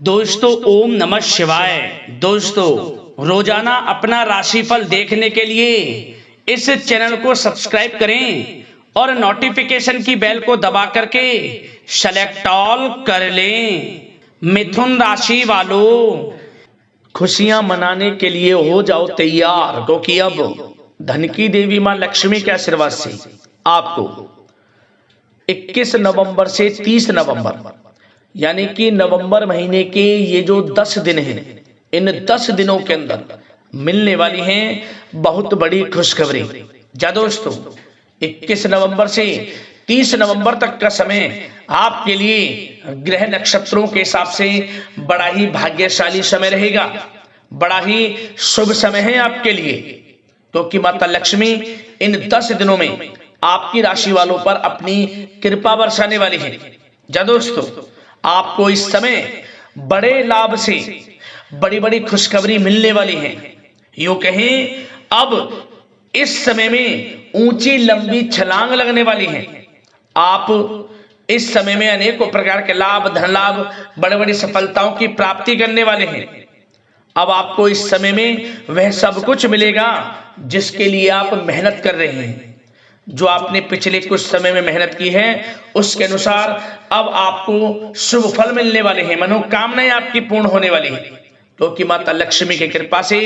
दोस्तों ओम नमः शिवाय। दोस्तों रोजाना अपना राशिफल देखने के लिए इस चैनल को सब्सक्राइब करें और नोटिफिकेशन की बेल को दबा करके सेलेक्ट ऑल कर लें। मिथुन राशि वालों, खुशियां मनाने के लिए हो जाओ तैयार, क्योंकि अब धन की देवी मां लक्ष्मी के आशीर्वाद से आपको 21 नवंबर से 30 नवंबर यानी कि नवंबर महीने के ये जो 10 दिन हैं, इन 10 दिनों के अंदर मिलने वाली हैं बहुत बड़ी खुशखबरी। जा दोस्तों, 21 नवंबर से 30 नवंबर तक का समय आपके लिए ग्रह नक्षत्रों के हिसाब से बड़ा ही भाग्यशाली समय रहेगा, बड़ा ही शुभ समय है आपके लिए, क्योंकि माता लक्ष्मी इन 10 दिनों में आपकी राशि वालों पर अपनी कृपा बरसाने वाली है। जा दोस्तों, आपको इस समय बड़े लाभ से बड़ी बड़ी खुशखबरी मिलने वाली है। यूं कहें, अब इस समय में ऊंची लंबी छलांग लगने वाली है। आप इस समय में अनेकों प्रकार के लाभ, धन लाभ, बड़ी बड़ी सफलताओं की प्राप्ति करने वाले हैं। अब आपको इस समय में वह सब कुछ मिलेगा जिसके लिए आप मेहनत कर रहे हैं। जो आपने पिछले कुछ समय में मेहनत की है उसके अनुसार अब आपको शुभ फल मिलने वाले हैं, मनोकामनाएं आपकी पूर्ण होने वाली है, क्योंकि माता लक्ष्मी की कृपा से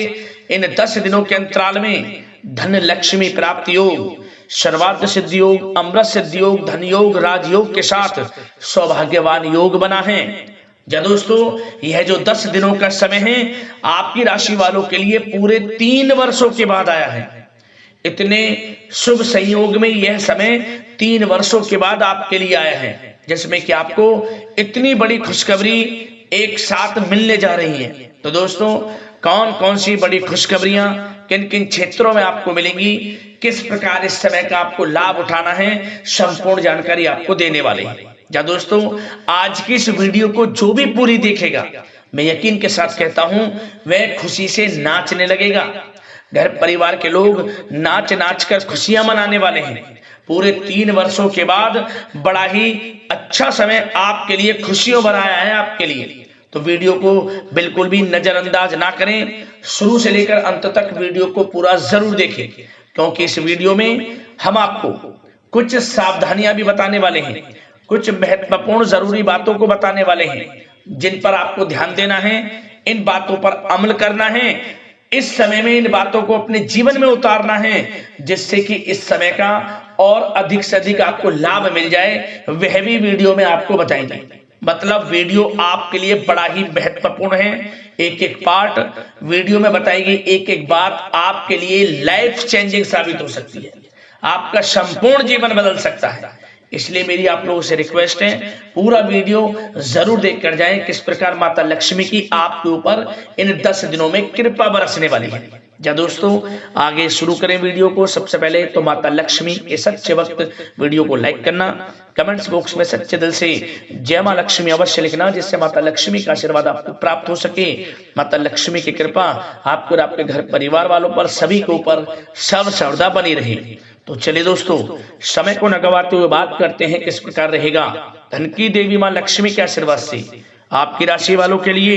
इन 10 दिनों के अंतराल में धन लक्ष्मी प्राप्ति योग, सर्वार्थ सिद्धि योग, अमृत सिद्धि योग, धन योग, राजयोग के साथ सौभाग्यवान योग बना है। जा दोस्तों, यह जो 10 दिनों का समय है आपकी राशि वालों के लिए पूरे 3 वर्षों के बाद आया है। इतने शुभ संयोग में यह समय 3 वर्षों के बाद आपके लिए आया है, जिसमें कि आपको इतनी बड़ी खुशखबरी एक साथ मिलने जा रही है। तो दोस्तों, कौन कौन सी बड़ी खुशखबरियां किन किन क्षेत्रों में आपको मिलेंगी, किस प्रकार इस समय का आपको लाभ उठाना है, संपूर्ण जानकारी आपको देने वाले हैं। जा दोस्तों, आज की इस वीडियो को जो भी पूरी देखेगा, मैं यकीन के साथ कहता हूं वह खुशी से नाचने लगेगा। घर परिवार के लोग नाच नाच कर खुशियां मनाने वाले हैं। पूरे 3 वर्षों के बाद बड़ा ही अच्छा समय आपके लिए खुशियों भरा आया है आपके लिए। तो वीडियो को बिल्कुल भी नजरअंदाज ना करें, शुरू से लेकर अंत तक वीडियो को पूरा जरूर देखें, क्योंकि इस वीडियो में हम आपको कुछ सावधानियां भी बताने वाले हैं, कुछ महत्वपूर्ण जरूरी बातों को बताने वाले हैं जिन पर आपको ध्यान देना है, इन बातों पर अमल करना है, इस समय में इन बातों को अपने जीवन में उतारना है, जिससे कि इस समय का और अधिक से अधिक आपको लाभ मिल जाए। वह भी वीडियो में आपको बताएंगे। मतलब वीडियो आपके लिए बड़ा ही महत्वपूर्ण है। एक एक पार्ट वीडियो में बताएगी, एक एक बात आपके लिए लाइफ चेंजिंग साबित हो सकती है, आपका संपूर्ण जीवन बदल सकता है। इसलिए मेरी आप लोगों से रिक्वेस्ट है, पूरा वीडियो जरूर देख कर जाएं, किस प्रकार माता लक्ष्मी की आपके ऊपर इन 10 दिनों में कृपा बरसने वाली है। जा दोस्तों, आगे शुरू करें वीडियो को। सबसे पहले तो माता लक्ष्मी के सच्चे वक्त वीडियो को लाइक करना, कमेंट्स बॉक्स में सच्चे दिल से जय मां लक्ष्मी अवश्य लिखना, जिससे माता लक्ष्मी का आशीर्वाद आपको प्राप्त हो सके। माता लक्ष्मी की कृपा आपको और आपके घर परिवार वालों पर सभी के ऊपर सर्वदा बनी रहे। तो चलिए दोस्तों, समय को न गवाते हुए बात करते हैं किस प्रकार रहेगा धन की देवी मां लक्ष्मी के आशीर्वाद से आपकी राशि वालों के लिए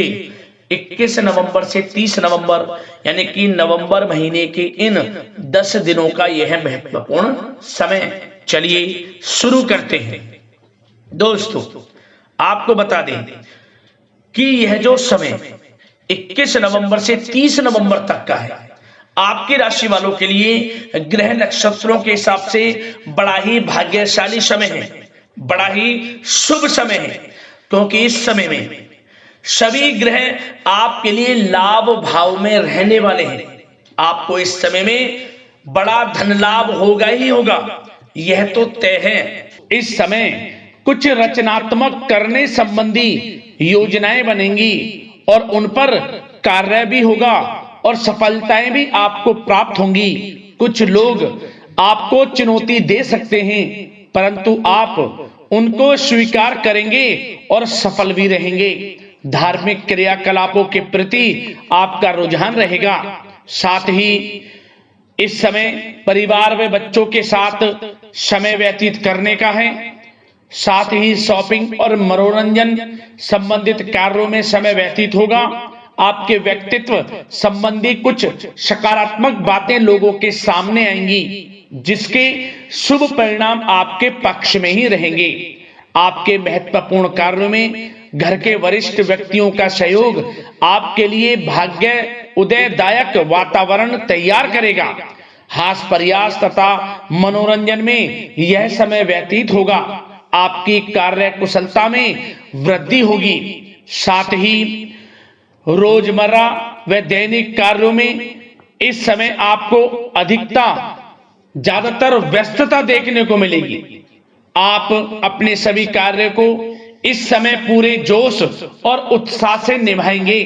21 नवंबर से 30 नवंबर यानी कि नवंबर महीने के इन 10 दिनों का यह महत्वपूर्ण समय। चलिए शुरू करते हैं। दोस्तों, आपको बता दें कि यह जो समय 21 नवंबर से 30 नवंबर तक का है आपकी राशि वालों के लिए ग्रह नक्षत्रों के हिसाब से बड़ा ही भाग्यशाली समय है, बड़ा ही शुभ समय है, क्योंकि इस समय में सभी ग्रह आपके लिए लाभ भाव में रहने वाले हैं। आपको इस समय में बड़ा धन लाभ होगा ही होगा, यह तो तय है। इस समय कुछ रचनात्मक करने संबंधी योजनाएं बनेंगी और उन पर कार्य भी होगा और सफलताएं भी आपको प्राप्त होंगी। कुछ लोग आपको चुनौती दे सकते हैं, परंतु आप उनको स्वीकार करेंगे और सफल भी रहेंगे। धार्मिक क्रियाकलापों के प्रति आपका रुझान रहेगा। साथ ही इस समय परिवार में बच्चों के साथ समय व्यतीत करने का है। साथ ही शॉपिंग और मनोरंजन संबंधित कार्यों में समय व्यतीत होगा। आपके व्यक्तित्व संबंधी कुछ सकारात्मक बातें लोगों के सामने आएंगी, जिसके शुभ परिणाम आपके पक्ष में ही रहेंगे। आपके महत्वपूर्ण कार्यों में घर के वरिष्ठ व्यक्तियों का सहयोग आपके लिए भाग्य उदयदायक वातावरण तैयार करेगा। हास्य प्रयास तथा मनोरंजन में यह समय व्यतीत होगा। आपकी कार्य कुशलता में वृद्धि होगी। साथ ही रोजमर्रा व दैनिक कार्यों में इस समय आपको ज्यादातर व्यस्तता देखने को मिलेगी। आप अपने सभी कार्य को इस समय पूरे जोश और उत्साह से निभाएंगे।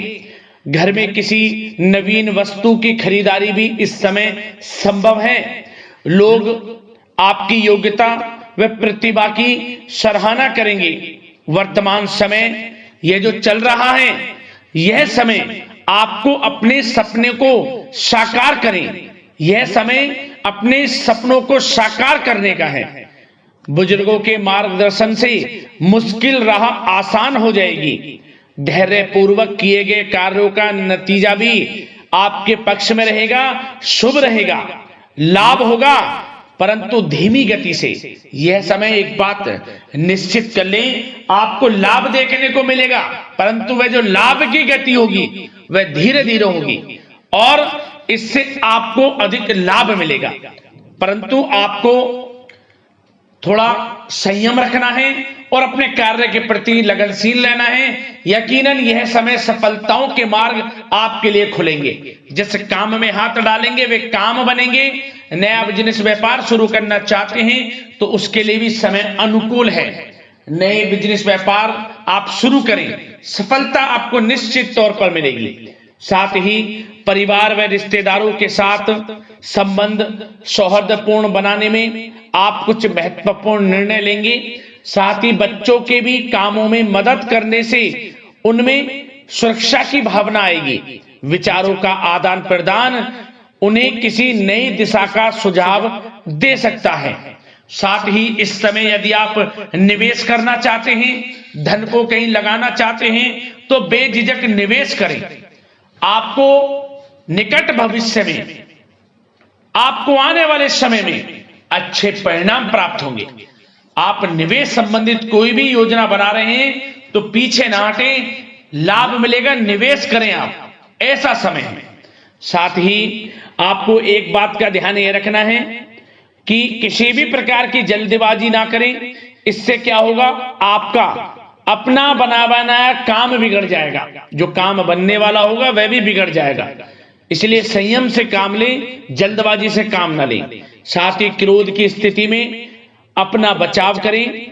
घर में किसी नवीन वस्तु की खरीदारी भी इस समय संभव है। लोग आपकी योग्यता व प्रतिभा की सराहना करेंगे। वर्तमान समय यह जो चल रहा है, यह समय आपको अपने सपने को साकार करें। यह समय अपने सपनों को साकार करने का है। बुजुर्गों के मार्गदर्शन से मुश्किल राह आसान हो जाएगी। धैर्य पूर्वक किए गए कार्यों का नतीजा भी आपके पक्ष में रहेगा, शुभ रहेगा, लाभ होगा, परंतु धीमी गति से। यह समय एक बात निश्चित कर लें, आपको लाभ देखने को मिलेगा, परंतु वह जो लाभ की गति होगी वह धीरे धीरे होगी और इससे आपको अधिक लाभ मिलेगा। परंतु आपको थोड़ा संयम रखना है और अपने कार्य के प्रति लगनशील रहना है। यकीनन यह समय सफलताओं के मार्ग आपके लिए खुलेंगे। जिस काम में हाथ डालेंगे वे काम बनेंगे। नया बिजनेस व्यापार शुरू करना चाहते हैं तो उसके लिए भी समय अनुकूल है। नए बिजनेस व्यापार आप शुरू करें, सफलता आपको निश्चित तौर पर मिलेगी। साथ ही परिवार व रिश्तेदारों के साथ संबंध सौहार्दपूर्ण बनाने में आप कुछ महत्वपूर्ण निर्णय लेंगे। साथ ही बच्चों के भी कामों में मदद करने से उनमें सुरक्षा की भावना आएगी। विचारों का आदान प्रदान उन्हें किसी नई दिशा का सुझाव दे सकता है। साथ ही इस समय यदि आप निवेश करना चाहते हैं, धन को कहीं लगाना चाहते हैं तो बेझिझक निवेश करें। आपको निकट भविष्य में, आपको आने वाले समय में अच्छे परिणाम प्राप्त होंगे। आप निवेश संबंधित कोई भी योजना बना रहे हैं तो पीछे ना हटें, लाभ मिलेगा, निवेश करें आप, ऐसा समय है। साथ ही आपको एक बात का ध्यान यह रखना है कि किसी भी प्रकार की जल्दबाजी ना करें। इससे क्या होगा, आपका अपना बना बनाया काम बिगड़ जाएगा, जो काम बनने वाला होगा वह भी बिगड़ जाएगा। इसलिए संयम से काम लें, जल्दबाजी से काम ना लें। साथ ही क्रोध की स्थिति में अपना बचाव करें,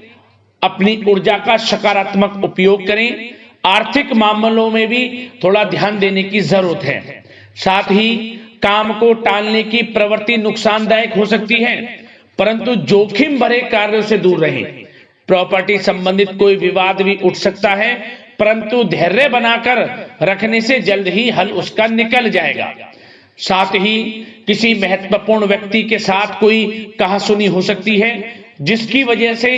अपनी ऊर्जा का सकारात्मक उपयोग करें। आर्थिक मामलों में भी थोड़ा ध्यान देने की जरूरत है। साथ ही काम को टालने की प्रवृत्ति नुकसानदायक हो सकती है, परंतु जोखिम भरे कार्यों से दूर रहें। प्रॉपर्टी संबंधित कोई विवाद भी उठ सकता है, परंतु धैर्य बनाकर रखने से जल्द ही हल उसका निकल जाएगा। साथ ही किसी महत्वपूर्ण व्यक्ति के साथ कोई कहासुनी हो सकती है, जिसकी वजह से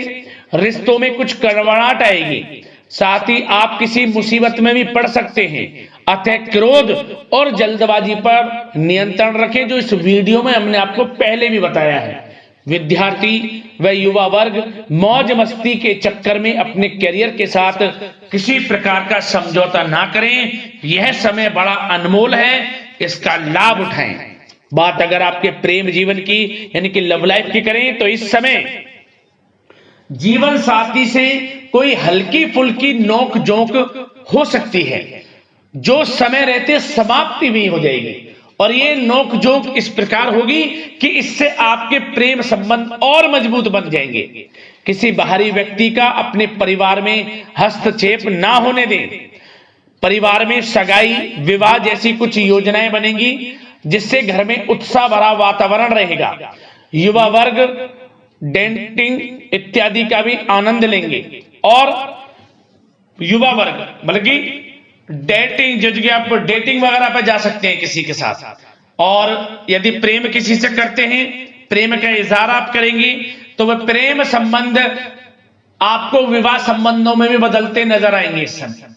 रिश्तों में कुछ कड़वाहट आएगी। साथ ही आप किसी मुसीबत में भी पड़ सकते हैं। अतः क्रोध और जल्दबाजी पर नियंत्रण रखें, जो इस वीडियो में हमने आपको पहले भी बताया है। विद्यार्थी व युवा वर्ग मौज मस्ती के चक्कर में अपने करियर के साथ किसी प्रकार का समझौता ना करें। यह समय बड़ा अनमोल है, इसका लाभ उठाएं। बात अगर आपके प्रेम जीवन की यानी कि लव लाइफ की करें तो इस समय जीवन साथी से कोई हल्की फुल्की नोक झोंक हो सकती है, जो समय रहते समाप्ति भी हो जाएगी। और ये नोक झोंक इस प्रकार होगी कि इससे आपके प्रेम संबंध और मजबूत बन जाएंगे। किसी बाहरी व्यक्ति का अपने परिवार में हस्तक्षेप ना होने दें। परिवार में सगाई, विवाह जैसी कुछ योजनाएं बनेंगी, जिससे घर में उत्साह भरा वातावरण रहेगा। युवा वर्ग डेटिंग इत्यादि का भी आनंद लेंगे। और युवा वर्ग बल्कि डेटिंग, जो आप डेटिंग वगैरह पर जा सकते हैं किसी के साथ। और यदि प्रेम किसी से करते हैं, प्रेम का इजहार आप करेंगे तो वह प्रेम संबंध आपको विवाह संबंधों में भी बदलते नजर आएंगे इस समय।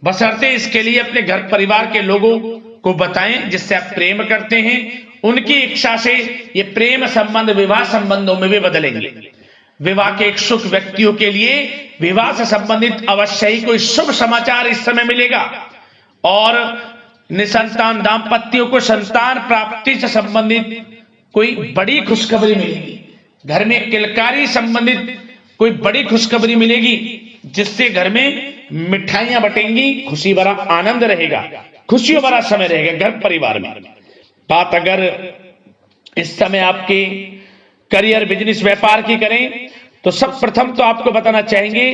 बशर्ते इसके लिए अपने घर परिवार के लोगों को बताएं जिससे आप प्रेम करते हैं, उनकी इच्छा से ये प्रेम संबंध विवाह संबंधों में भी बदलेंगे। विवाह के इच्छुक व्यक्तियों के लिए विवाह से संबंधित अवश्य ही कोई शुभ समाचार इस समय मिलेगा और निसंतान दाम्पत्यों को संतान प्राप्ति से संबंधित कोई बड़ी खुशखबरी मिलेगी। घर में किलकारी संबंधित कोई बड़ी खुशखबरी मिलेगी जिससे घर में मिठाइयां बटेंगी, खुशी भरा आनंद रहेगा, खुशियों भरा समय रहेगा घर परिवार में। बात अगर इस समय आपके करियर बिजनेस व्यापार की करें तो सब प्रथम तो आपको बताना चाहेंगे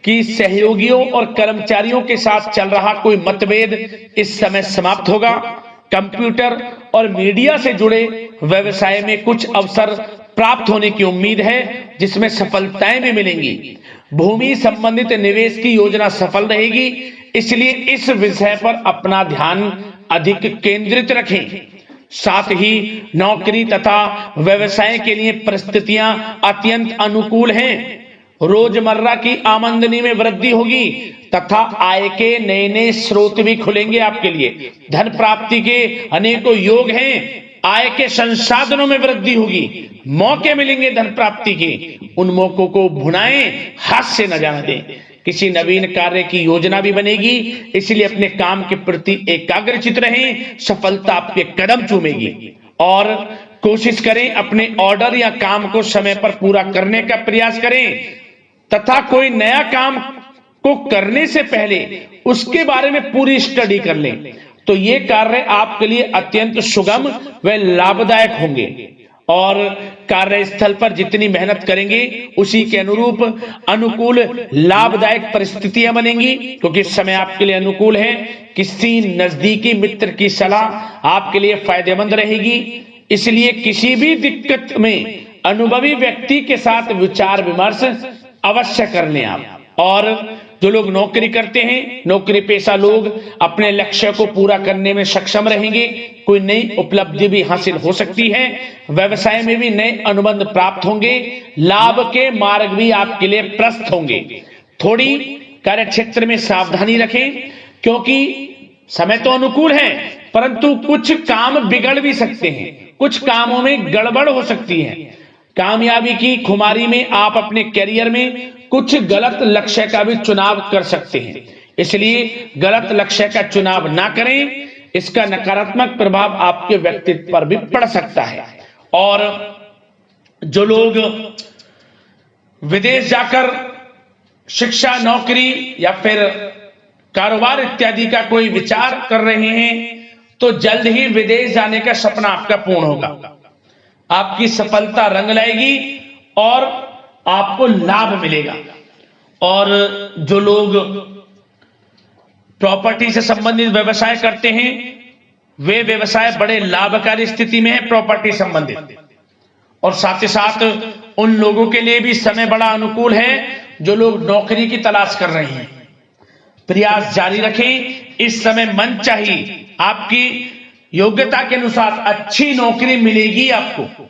कि सहयोगियों और कर्मचारियों के साथ चल रहा कोई मतभेद इस समय समाप्त होगा। कंप्यूटर और मीडिया से जुड़े व्यवसाय में कुछ अवसर प्राप्त होने की उम्मीद है जिसमें सफलताएं भी मिलेंगी। भूमि संबंधित निवेश की योजना सफल रहेगी, इसलिए इस विषय पर अपना ध्यान अधिक केंद्रित रखें। साथ ही नौकरी तथा व्यवसाय के लिए परिस्थितियां अत्यंत अनुकूल हैं। रोजमर्रा की आमदनी में वृद्धि होगी तथा आय के नए नए स्रोत भी खुलेंगे आपके लिए। धन प्राप्ति के अनेकों योग हैं। आय के संसाधनों में वृद्धि होगी, मौके मिलेंगे धन प्राप्ति के। उन मौकों को भुनाएं, हाथ से न जाने दें। किसी नवीन कार्य की योजना भी बनेगी, इसलिए अपने काम के प्रति एकाग्रचित रहें। सफलता आपके कदम चूमेगी और कोशिश करें अपने ऑर्डर या काम को समय पर पूरा करने का प्रयास करें तथा कोई नया काम को करने से पहले उसके बारे में पूरी स्टडी कर लें तो ये कार्य आपके लिए अत्यंत सुगम व लाभदायक होंगे। और कार्यस्थल पर जितनी मेहनत करेंगे उसी के अनुरूप अनुकूल लाभदायक परिस्थितियां बनेंगी, क्योंकि समय आपके लिए अनुकूल है। किसी नजदीकी मित्र की सलाह आपके लिए फायदेमंद रहेगी, इसलिए किसी भी दिक्कत में अनुभवी व्यक्ति के साथ विचार विमर्श अवश्य कर लें आप। और जो लोग नौकरी करते हैं, नौकरी पेशा लोग अपने लक्ष्य को पूरा करने में सक्षम रहेंगे। कोई नई उपलब्धि भी हासिल हो सकती है। व्यवसाय में भी नए अनुबंध प्राप्त होंगे। लाभ के मार्ग भी आपके लिए प्रशस्त होंगे। थोड़ी कार्य क्षेत्र में सावधानी रखें, क्योंकि समय तो अनुकूल है परंतु कुछ काम बिगड़ भी सकते हैं, कुछ कामों में गड़बड़ हो सकती है। कामयाबी की खुमारी में आप अपने करियर में कुछ गलत लक्ष्य का भी चुनाव कर सकते हैं, इसलिए गलत लक्ष्य का चुनाव ना करें। इसका नकारात्मक प्रभाव आपके व्यक्तित्व पर भी पड़ सकता है। और जो लोग विदेश जाकर शिक्षा, नौकरी या फिर कारोबार इत्यादि का कोई विचार कर रहे हैं तो जल्द ही विदेश जाने का सपना आपका पूर्ण होगा। आपकी सफलता रंग लाएगी और आपको लाभ मिलेगा। और जो लोग प्रॉपर्टी से संबंधित व्यवसाय करते हैं वे व्यवसाय बड़े लाभकारी स्थिति में है प्रॉपर्टी संबंधित। और साथ ही साथ उन लोगों के लिए भी समय बड़ा अनुकूल है जो लोग नौकरी की तलाश कर रहे हैं। प्रयास जारी रखें। इस समय मन चाहिए आपकी योग्यता के अनुसार अच्छी नौकरी मिलेगी आपको।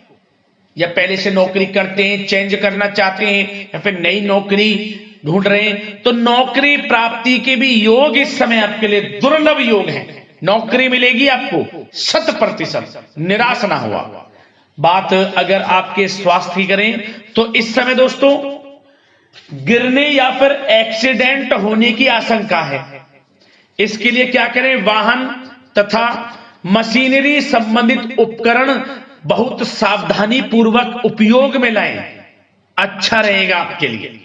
या पहले से नौकरी करते हैं, चेंज करना चाहते हैं या फिर नई नौकरी ढूंढ रहे हैं तो नौकरी प्राप्ति के भी योग इस समय आपके लिए दुर्लभ योग हैं। नौकरी मिलेगी आपको 100%, निराश ना हुआ। बात अगर आपके स्वास्थ्य की करें तो इस समय दोस्तों गिरने या फिर एक्सीडेंट होने की आशंका है। इसके लिए क्या करें? वाहन तथा मशीनरी संबंधित उपकरण बहुत सावधानी पूर्वक उपयोग में लाएं, अच्छा रहेगा आपके लिए।